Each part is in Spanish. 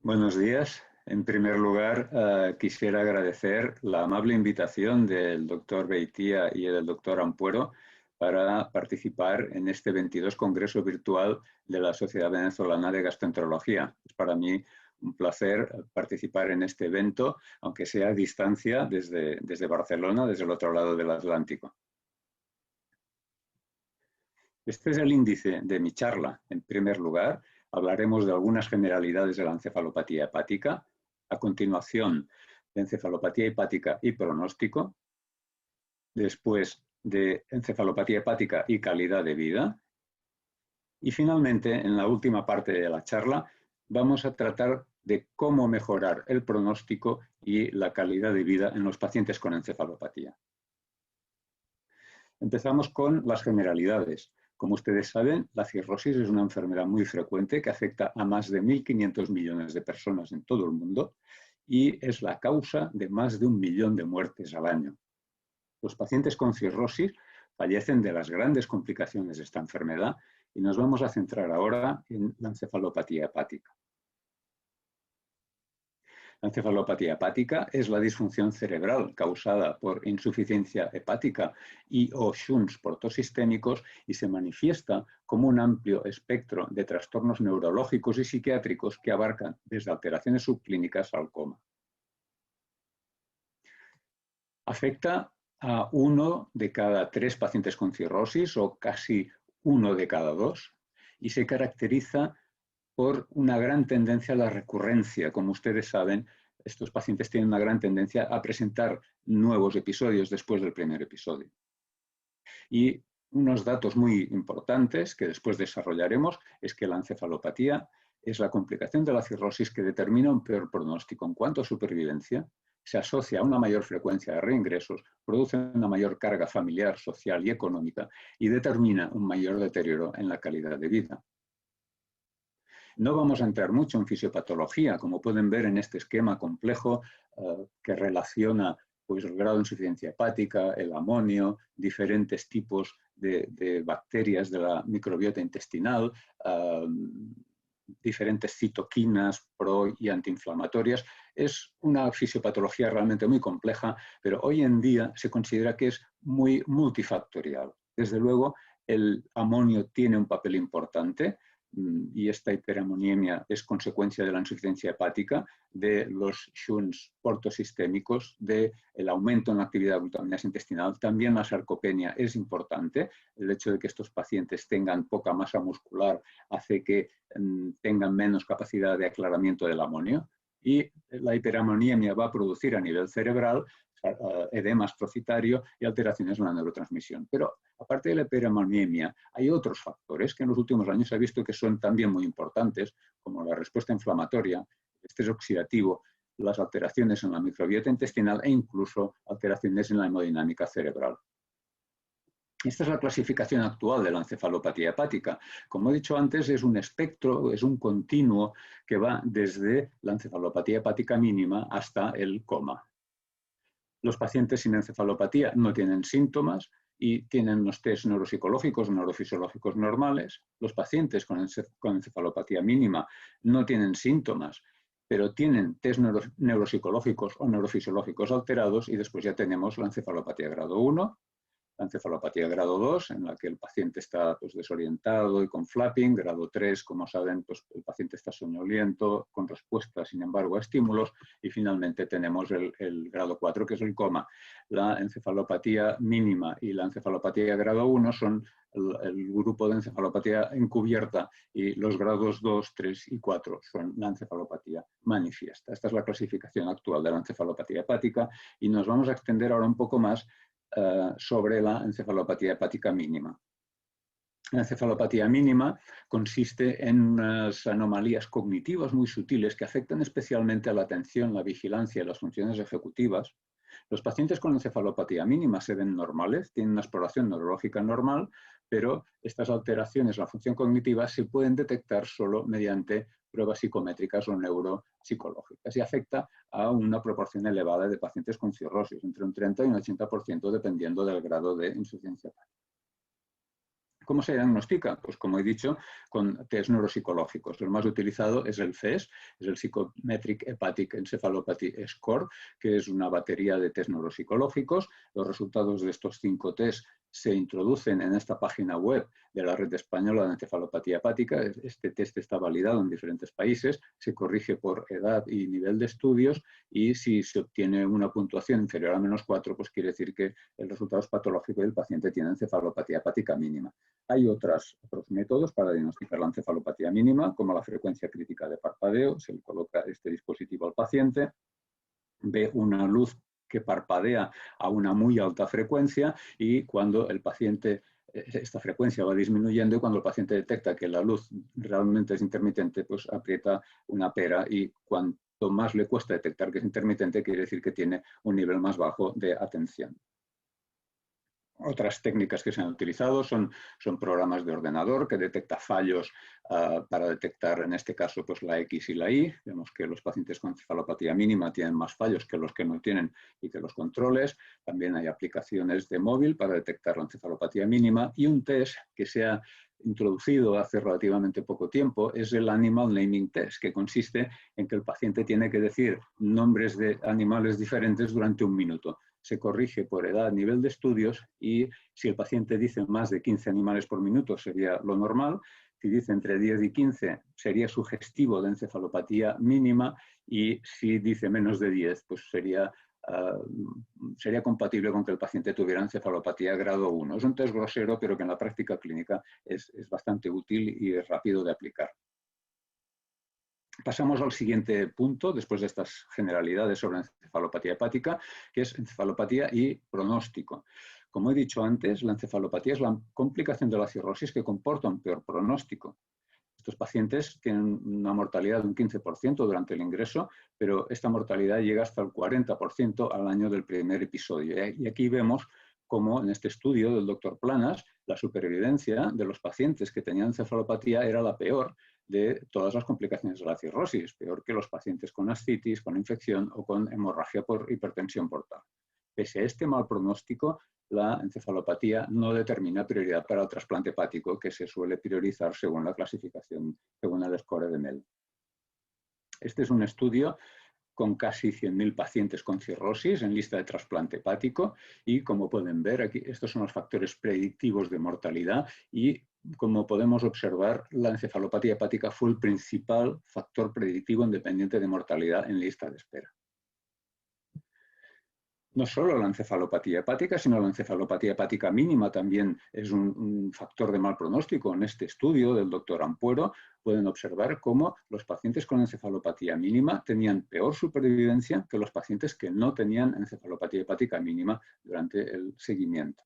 Buenos días. En primer lugar, quisiera agradecer la amable invitación del doctor Beitia y del doctor Ampuero para participar en este 22 Congreso Virtual de la Sociedad Venezolana de Gastroenterología. Es para mí un placer participar en este evento, aunque sea a distancia desde Barcelona, desde el otro lado del Atlántico. Este es el índice de mi charla. En primer lugar, hablaremos de algunas generalidades de la encefalopatía hepática. A continuación, de encefalopatía hepática y pronóstico. Después, de encefalopatía hepática y calidad de vida. Y finalmente, en la última parte de la charla, vamos a tratar de cómo mejorar el pronóstico y la calidad de vida en los pacientes con encefalopatía. Empezamos con las generalidades. Como ustedes saben, la cirrosis es una enfermedad muy frecuente que afecta a más de 1.500 millones de personas en todo el mundo y es la causa de más de 1 millón de muertes al año. Los pacientes con cirrosis fallecen de las grandes complicaciones de esta enfermedad y nos vamos a centrar ahora en la encefalopatía hepática. La encefalopatía hepática es la disfunción cerebral causada por insuficiencia hepática y o shunts portosistémicos y se manifiesta como un amplio espectro de trastornos neurológicos y psiquiátricos que abarcan desde alteraciones subclínicas al coma. Afecta a 1 de cada 3 pacientes con cirrosis o casi 1 de cada 2 y se caracteriza por una gran tendencia a la recurrencia. Como ustedes saben, estos pacientes tienen una gran tendencia a presentar nuevos episodios después del primer episodio. Y unos datos muy importantes que después desarrollaremos es que la encefalopatía es la complicación de la cirrosis que determina un peor pronóstico en cuanto a supervivencia, se asocia a una mayor frecuencia de reingresos, produce una mayor carga familiar, social y económica y determina un mayor deterioro en la calidad de vida. No vamos a entrar mucho en fisiopatología, como pueden ver en este esquema complejo que relaciona pues, el grado de insuficiencia hepática, el amonio, diferentes tipos de bacterias de la microbiota intestinal, diferentes citoquinas pro y antiinflamatorias. Es una fisiopatología realmente muy compleja, pero hoy en día se considera que es muy multifactorial. Desde luego, el amonio tiene un papel importante, y esta hiperamoniemia es consecuencia de la insuficiencia hepática, de los shunts portosistémicos, del aumento en la actividad glutaminasa intestinal. También la sarcopenia es importante. El hecho de que estos pacientes tengan poca masa muscular hace que tengan menos capacidad de aclaramiento del amonio. Y la hiperamoniemia va a producir a nivel cerebral edema astrocitario y alteraciones en la neurotransmisión. Pero aparte de la hiperamoniemia, hay otros factores que en los últimos años se ha visto que son también muy importantes, como la respuesta inflamatoria, el estrés oxidativo, las alteraciones en la microbiota intestinal e incluso alteraciones en la hemodinámica cerebral. Esta es la clasificación actual de la encefalopatía hepática. Como he dicho antes, es un espectro, es un continuo que va desde la encefalopatía hepática mínima hasta el coma. Los pacientes sin encefalopatía no tienen síntomas y tienen unos test neuropsicológicos o neurofisiológicos normales. Los pacientes con encefalopatía mínima no tienen síntomas, pero tienen test neuropsicológicos o neurofisiológicos alterados y después ya tenemos la encefalopatía grado 1, la encefalopatía grado 2, en la que el paciente está pues, desorientado y con flapping. Grado 3, como saben, pues, el paciente está soñoliento, con respuesta, sin embargo, a estímulos. Y finalmente tenemos el grado 4, que es el coma. La encefalopatía mínima y la encefalopatía grado 1 son el grupo de encefalopatía encubierta y los grados 2, 3 y 4 son la encefalopatía manifiesta. Esta es la clasificación actual de la encefalopatía hepática y nos vamos a extender ahora un poco más sobre la encefalopatía hepática mínima. La encefalopatía mínima consiste en unas anomalías cognitivas muy sutiles que afectan especialmente a la atención, la vigilancia y las funciones ejecutivas. Los pacientes con encefalopatía mínima se ven normales, tienen una exploración neurológica normal, pero estas alteraciones en la función cognitiva se pueden detectar solo mediante pruebas psicométricas o neuropsicológicas y afecta a una proporción elevada de pacientes con cirrosis, entre un 30 y un 80% dependiendo del grado de insuficiencia hepática. ¿Cómo se diagnostica? Pues como he dicho, con test neuropsicológicos. El más utilizado es el CES, es el Psychometric Hepatic Encephalopathy Score, que es una batería de test neuropsicológicos. Los resultados de estos 5 test se introducen en esta página web de la Red Española de Encefalopatía Hepática. Este test está validado en diferentes países, se corrige por edad y nivel de estudios, y si se obtiene una puntuación inferior a -4, pues quiere decir que el resultado es patológico y el paciente tiene encefalopatía hepática mínima. Hay otros métodos para diagnosticar la encefalopatía mínima, como la frecuencia crítica de parpadeo. Se le coloca este dispositivo al paciente, ve una luz que parpadea a una muy alta frecuencia, y cuando el paciente, esta frecuencia va disminuyendo, y cuando el paciente detecta que la luz realmente es intermitente, pues aprieta una pera, y cuanto más le cuesta detectar que es intermitente, quiere decir que tiene un nivel más bajo de atención. Otras técnicas que se han utilizado son programas de ordenador que detecta fallos para detectar, en este caso, pues la X y la Y. Vemos que los pacientes con encefalopatía mínima tienen más fallos que los que no tienen y que los controles. También hay aplicaciones de móvil para detectar la encefalopatía mínima, y un test que se ha introducido hace relativamente poco tiempo es el Animal Naming Test, que consiste en que el paciente tiene que decir nombres de animales diferentes durante 1 minuto. Se corrige por edad, nivel de estudios, y si el paciente dice más de 15 animales por minuto sería lo normal. Si dice entre 10 y 15 sería sugestivo de encefalopatía mínima, y si dice menos de 10 pues sería compatible con que el paciente tuviera encefalopatía grado 1. Es un test grosero, pero que en la práctica clínica es bastante útil y es rápido de aplicar. Pasamos al siguiente punto, después de estas generalidades sobre encefalopatía hepática, que es encefalopatía y pronóstico. Como he dicho antes, la encefalopatía es la complicación de la cirrosis que comporta un peor pronóstico. Estos pacientes tienen una mortalidad de un 15% durante el ingreso, pero esta mortalidad llega hasta el 40% al año del primer episodio. Y aquí vemos cómo en este estudio del doctor Planas, la supervivencia de los pacientes que tenían encefalopatía era la peor de todas las complicaciones de la cirrosis, peor que los pacientes con ascitis, con infección o con hemorragia por hipertensión portal. Pese a este mal pronóstico, la encefalopatía no determina prioridad para el trasplante hepático, que se suele priorizar según la clasificación, según el score de Mel. Este es un estudio con casi 100.000 pacientes con cirrosis en lista de trasplante hepático, y como pueden ver aquí, estos son los factores predictivos de mortalidad, y como podemos observar, la encefalopatía hepática fue el principal factor predictivo independiente de mortalidad en lista de espera. No solo la encefalopatía hepática, sino la encefalopatía hepática mínima también es un factor de mal pronóstico. En este estudio del doctor Ampuero pueden observar cómo los pacientes con encefalopatía mínima tenían peor supervivencia que los pacientes que no tenían encefalopatía hepática mínima durante el seguimiento.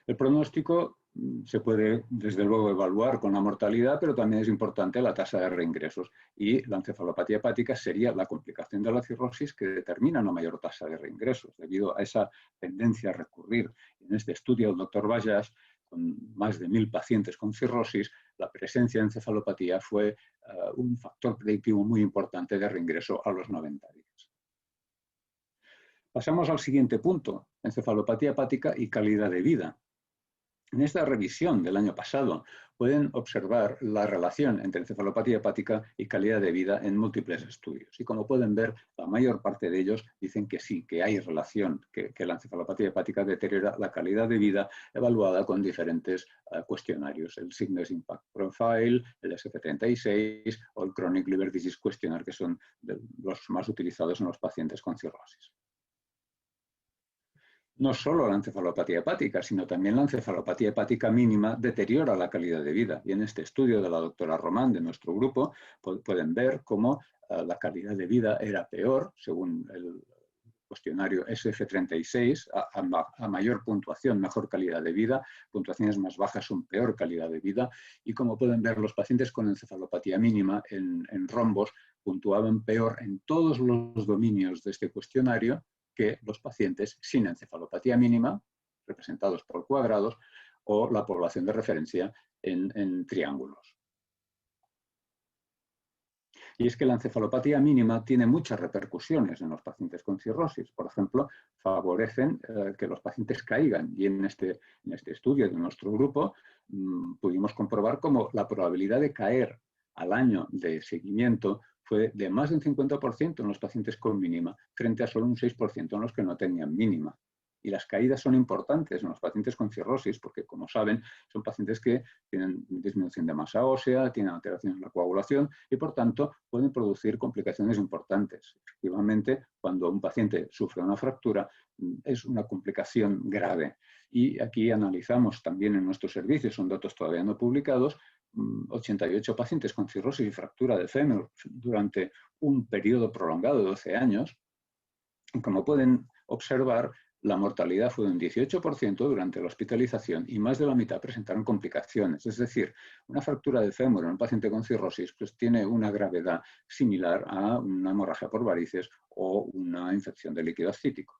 El pronóstico se puede, desde luego, evaluar con la mortalidad, pero también es importante la tasa de reingresos. Y la encefalopatía hepática sería la complicación de la cirrosis que determina una mayor tasa de reingresos, debido a esa tendencia a recurrir. En este estudio, el doctor Bajas, con más de 1.000 pacientes con cirrosis, la presencia de encefalopatía fue un factor predictivo muy importante de reingreso a los 90 días. Pasamos al siguiente punto, encefalopatía hepática y calidad de vida. En esta revisión del año pasado pueden observar la relación entre encefalopatía hepática y calidad de vida en múltiples estudios. Y como pueden ver, la mayor parte de ellos dicen que sí, que hay relación, que la encefalopatía hepática deteriora la calidad de vida evaluada con diferentes cuestionarios. El Sickness Impact Profile, el SF36 o el Chronic Liver Disease Questionnaire, que son los más utilizados en los pacientes con cirrosis. No solo la encefalopatía hepática, sino también la encefalopatía hepática mínima deteriora la calidad de vida. Y en este estudio de la doctora Román, de nuestro grupo, pueden ver cómo la calidad de vida era peor, según el cuestionario SF36, a mayor puntuación, mejor calidad de vida, puntuaciones más bajas son peor calidad de vida, y como pueden ver, los pacientes con encefalopatía mínima en rombos puntuaban peor en todos los dominios de este cuestionario que los pacientes sin encefalopatía mínima, representados por cuadrados, o la población de referencia en triángulos. Y es que la encefalopatía mínima tiene muchas repercusiones en los pacientes con cirrosis. Por ejemplo, favorecen que los pacientes caigan. Y en este estudio de nuestro grupo pudimos comprobar cómo la probabilidad de caer al año de seguimiento fue de más de un 50% en los pacientes con mínima, frente a solo un 6% en los que no tenían mínima. Y las caídas son importantes en los pacientes con cirrosis porque, como saben, son pacientes que tienen disminución de masa ósea, tienen alteraciones en la coagulación y, por tanto, pueden producir complicaciones importantes. Efectivamente, cuando un paciente sufre una fractura, es una complicación grave. Y aquí analizamos también en nuestros servicios, son datos todavía no publicados, 88 pacientes con cirrosis y fractura de fémur durante un periodo prolongado de 12 años. Y como pueden observar, la mortalidad fue de un 18% durante la hospitalización y más de la mitad presentaron complicaciones. Es decir, una fractura de fémur en un paciente con cirrosis pues, tiene una gravedad similar a una hemorragia por varices o una infección de líquido ascítico.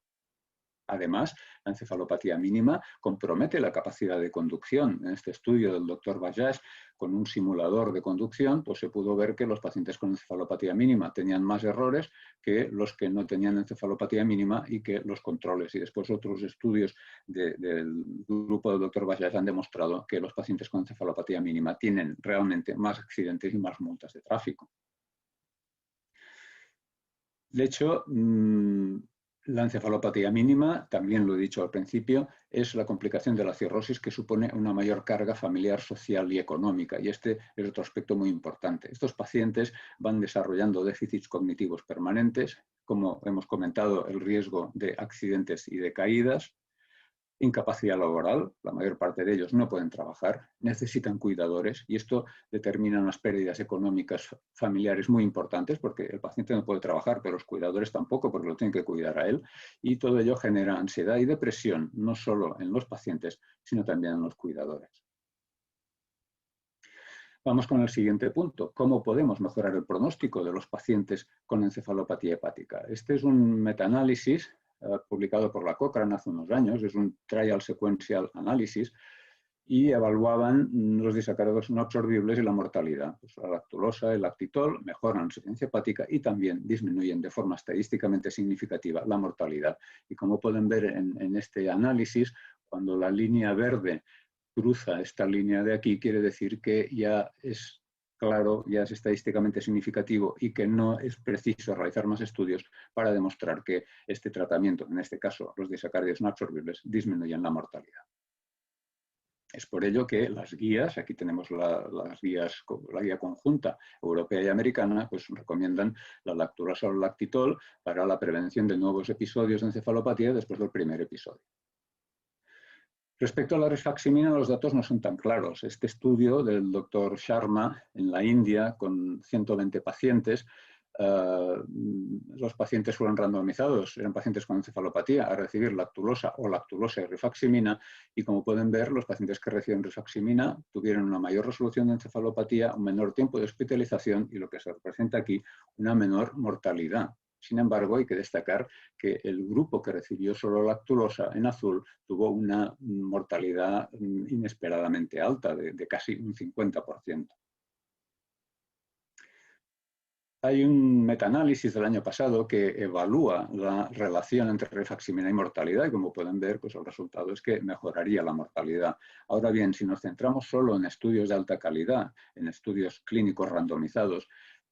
Además, la encefalopatía mínima compromete la capacidad de conducción. En este estudio del doctor Bajaj, con un simulador de conducción, pues se pudo ver que los pacientes con encefalopatía mínima tenían más errores que los que no tenían encefalopatía mínima y que los controles. Y después otros estudios del grupo del doctor Bajaj han demostrado que los pacientes con encefalopatía mínima tienen realmente más accidentes y más multas de tráfico. De hecho, la encefalopatía mínima, también lo he dicho al principio, es la complicación de la cirrosis que supone una mayor carga familiar, social y económica. Y este es otro aspecto muy importante. Estos pacientes van desarrollando déficits cognitivos permanentes, como hemos comentado, el riesgo de accidentes y de caídas, incapacidad laboral, la mayor parte de ellos no pueden trabajar, necesitan cuidadores y esto determina unas pérdidas económicas familiares muy importantes porque el paciente no puede trabajar, pero los cuidadores tampoco porque lo tienen que cuidar a él y todo ello genera ansiedad y depresión no solo en los pacientes, sino también en los cuidadores. Vamos con el siguiente punto. ¿Cómo podemos mejorar el pronóstico de los pacientes con encefalopatía hepática? Este es un metaanálisis publicado por la Cochrane hace unos años, es un Trial Sequential Analysis, y evaluaban los disacáridos no absorbibles y la mortalidad. Pues la lactulosa, el lactitol mejoran la insuficiencia hepática y también disminuyen de forma estadísticamente significativa la mortalidad. Y como pueden ver en este análisis, cuando la línea verde cruza esta línea de aquí, quiere decir que ya es claro, ya es estadísticamente significativo y que no es preciso realizar más estudios para demostrar que este tratamiento, en este caso los disacáridos no absorbibles, disminuyen la mortalidad. Es por ello que las guías, aquí tenemos las guías, la guía conjunta europea y americana, pues recomiendan la lactulosa o el lactitol para la prevención de nuevos episodios de encefalopatía después del primer episodio. Respecto a la rifaximina, los datos no son tan claros. Este estudio del doctor Sharma en la India, con 120 pacientes, los pacientes fueron randomizados, eran pacientes con encefalopatía, a recibir lactulosa o lactulosa y rifaximina, y como pueden ver, los pacientes que reciben rifaximina tuvieron una mayor resolución de encefalopatía, un menor tiempo de hospitalización y lo que se representa aquí, una menor mortalidad. Sin embargo, hay que destacar que el grupo que recibió solo lactulosa en azul tuvo una mortalidad inesperadamente alta, de casi un 50%. Hay un metaanálisis del año pasado que evalúa la relación entre rifaximina y mortalidad y como pueden ver, pues el resultado es que mejoraría la mortalidad. Ahora bien, si nos centramos solo en estudios de alta calidad, en estudios clínicos randomizados,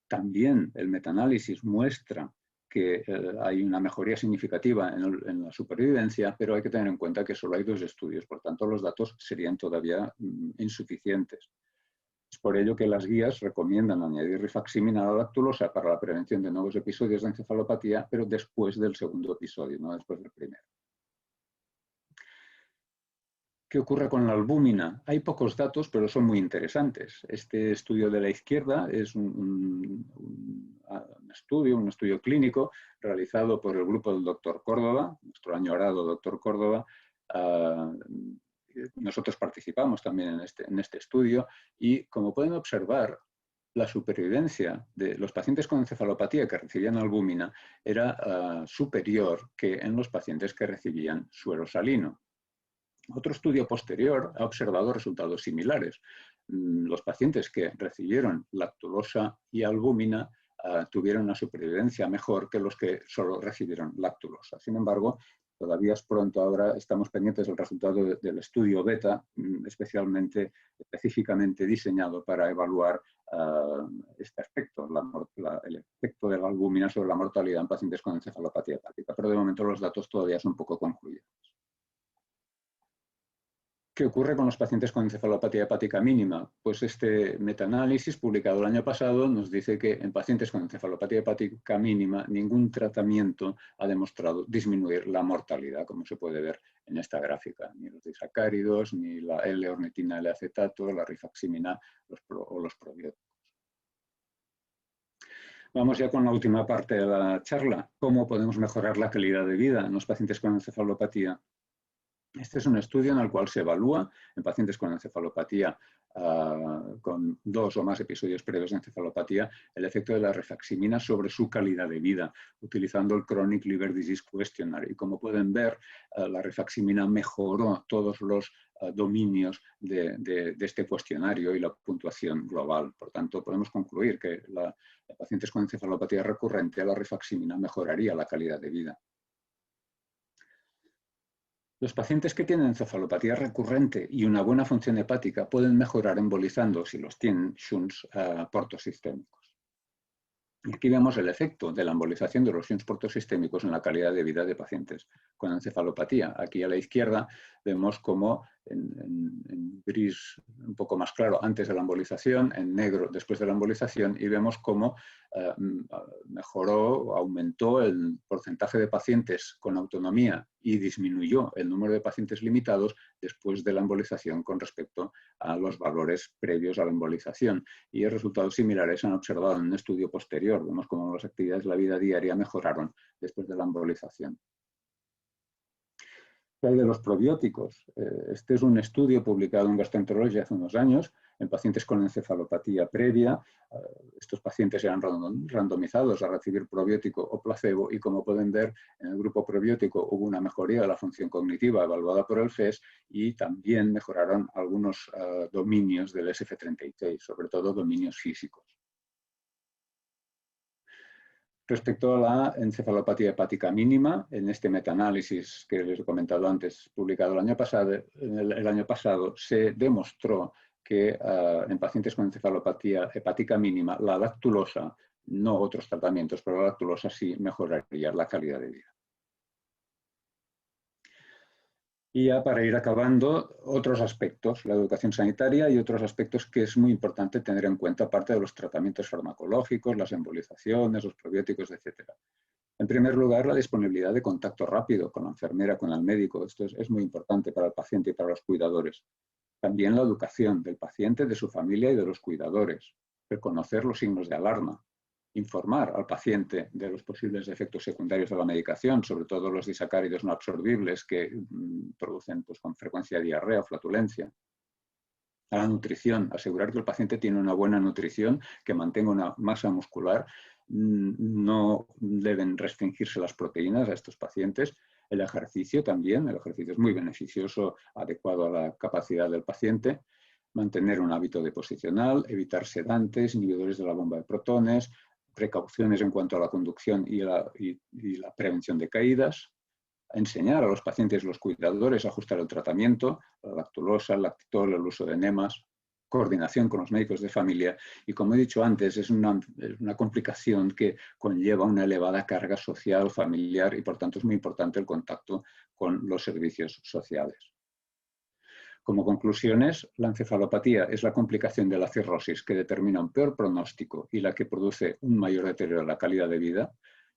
también el metaanálisis muestra que hay una mejoría significativa en la supervivencia, pero hay que tener en cuenta que solo hay 2 estudios, por tanto los datos serían todavía insuficientes. Es por ello que las guías recomiendan añadir rifaximina a la lactulosa para la prevención de nuevos episodios de encefalopatía, pero después del segundo episodio, no después del primero. ¿Qué ocurre con la albúmina? Hay pocos datos, pero son muy interesantes. Este estudio de la izquierda es un estudio clínico realizado por el grupo del doctor Córdoba, nuestro añorado doctor Córdoba. Nosotros participamos también en este estudio y, como pueden observar, la supervivencia de los pacientes con encefalopatía que recibían albúmina era superior que en los pacientes que recibían suero salino. Otro estudio posterior ha observado resultados similares. Los pacientes que recibieron lactulosa y albúmina tuvieron una supervivencia mejor que los que solo recibieron lactulosa. Sin embargo, todavía es pronto, ahora estamos pendientes del resultado del estudio beta, específicamente diseñado para evaluar este aspecto, el efecto de la albúmina sobre la mortalidad en pacientes con encefalopatía hepática, pero de momento los datos todavía son poco concluyentes. ¿Qué ocurre con los pacientes con encefalopatía hepática mínima? Pues este metaanálisis publicado el año pasado nos dice que en pacientes con encefalopatía hepática mínima ningún tratamiento ha demostrado disminuir la mortalidad, como se puede ver en esta gráfica. Ni los disacáridos, ni la L-ornitina L-acetato, la rifaximina o los probióticos. Vamos ya con la última parte de la charla. ¿Cómo podemos mejorar la calidad de vida en los pacientes con encefalopatía? Este es un estudio en el cual se evalúa en pacientes con encefalopatía con 2 o más episodios previos de encefalopatía el efecto de la rifaximina sobre su calidad de vida, utilizando el Chronic Liver Disease Questionnaire. Y como pueden ver, la rifaximina mejoró todos los dominios de este cuestionario y la puntuación global. Por tanto, podemos concluir que en pacientes con encefalopatía recurrente la rifaximina mejoraría la calidad de vida. Los pacientes que tienen encefalopatía recurrente y una buena función hepática pueden mejorar embolizando, si los tienen, shunts portosistémicos. Y aquí vemos el efecto de la embolización de los shunts portosistémicos en la calidad de vida de pacientes con encefalopatía. Aquí a la izquierda vemos cómo en gris un poco más claro antes de la embolización, en negro después de la embolización, y vemos cómo mejoró, aumentó el porcentaje de pacientes con autonomía y disminuyó el número de pacientes limitados después de la embolización con respecto a los valores previos a la embolización. Y resultados similares se han observado en un estudio posterior. Vemos cómo las actividades de la vida diaria mejoraron después de la embolización. ¿Qué hay de los probióticos? Este es un estudio publicado en Gastroenterology hace unos años en pacientes con encefalopatía previa. Estos pacientes eran randomizados a recibir probiótico o placebo y, como pueden ver, en el grupo probiótico hubo una mejoría de la función cognitiva evaluada por el FES y también mejoraron algunos dominios del SF36, sobre todo dominios físicos. Respecto a la encefalopatía hepática mínima, en este metaanálisis que les he comentado antes, publicado el año pasado, se demostró que en pacientes con encefalopatía hepática mínima, la lactulosa, no otros tratamientos, pero la lactulosa sí mejoraría la calidad de vida. Y ya para ir acabando, otros aspectos, la educación sanitaria y otros aspectos que es muy importante tener en cuenta, aparte de los tratamientos farmacológicos, las embolizaciones, los probióticos, etc. En primer lugar, la disponibilidad de contacto rápido con la enfermera, con el médico. Esto es muy importante para el paciente y para los cuidadores. También la educación del paciente, de su familia y de los cuidadores. Reconocer los signos de alarma. Informar al paciente de los posibles efectos secundarios de la medicación, sobre todo los disacáridos no absorbibles que producen con frecuencia diarrea o flatulencia. A la nutrición, asegurar que el paciente tiene una buena nutrición, que mantenga una masa muscular. No deben restringirse las proteínas a estos pacientes. El ejercicio también, el ejercicio es muy beneficioso, adecuado a la capacidad del paciente. Mantener un hábito deposicional, evitar sedantes, inhibidores de la bomba de protones, precauciones en cuanto a la conducción y la prevención de caídas, enseñar a los pacientes y los cuidadores a ajustar el tratamiento, la lactulosa, el lactitol, el uso de enemas, coordinación con los médicos de familia y, como he dicho antes, es una complicación que conlleva una elevada carga social, familiar y, por tanto, es muy importante el contacto con los servicios sociales. Como conclusiones, la encefalopatía es la complicación de la cirrosis que determina un peor pronóstico y la que produce un mayor deterioro de la calidad de vida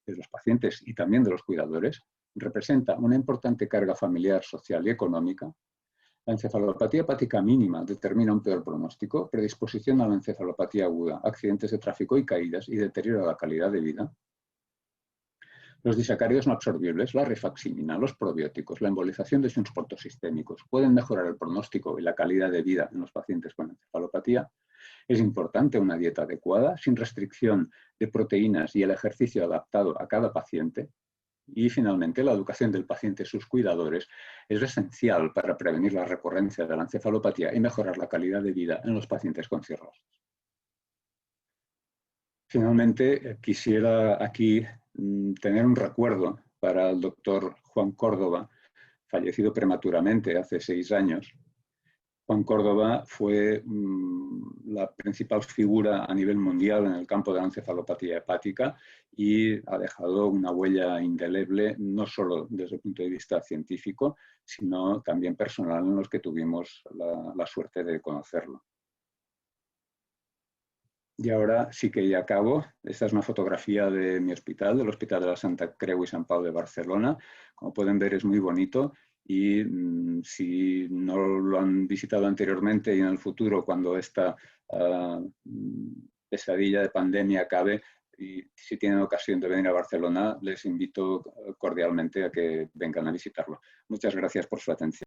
de los pacientes y también de los cuidadores. Representa una importante carga familiar, social y económica. La encefalopatía hepática mínima determina un peor pronóstico, predisposición a la encefalopatía aguda, accidentes de tráfico y caídas y deterioro de la calidad de vida. Los disacáridos no absorbibles, la rifaximina, los probióticos, la embolización de shunts portosistémicos pueden mejorar el pronóstico y la calidad de vida en los pacientes con encefalopatía. Es importante una dieta adecuada, sin restricción de proteínas y el ejercicio adaptado a cada paciente. Y finalmente, la educación del paciente y sus cuidadores es esencial para prevenir la recurrencia de la encefalopatía y mejorar la calidad de vida en los pacientes con cirrosis. Finalmente, quisiera aquí tener un recuerdo para el doctor Juan Córdoba, fallecido prematuramente hace 6 años. Juan Córdoba fue la principal figura a nivel mundial en el campo de la encefalopatía hepática y ha dejado una huella indeleble, no solo desde el punto de vista científico, sino también personal, en los que tuvimos la suerte de conocerlo. Y ahora sí que ya acabo. Esta es una fotografía de mi hospital, del Hospital de la Santa Creu i Sant Pau de Barcelona. Como pueden ver, es muy bonito y si no lo han visitado anteriormente y en el futuro, cuando esta pesadilla de pandemia acabe, y si tienen ocasión de venir a Barcelona, les invito cordialmente a que vengan a visitarlo. Muchas gracias por su atención.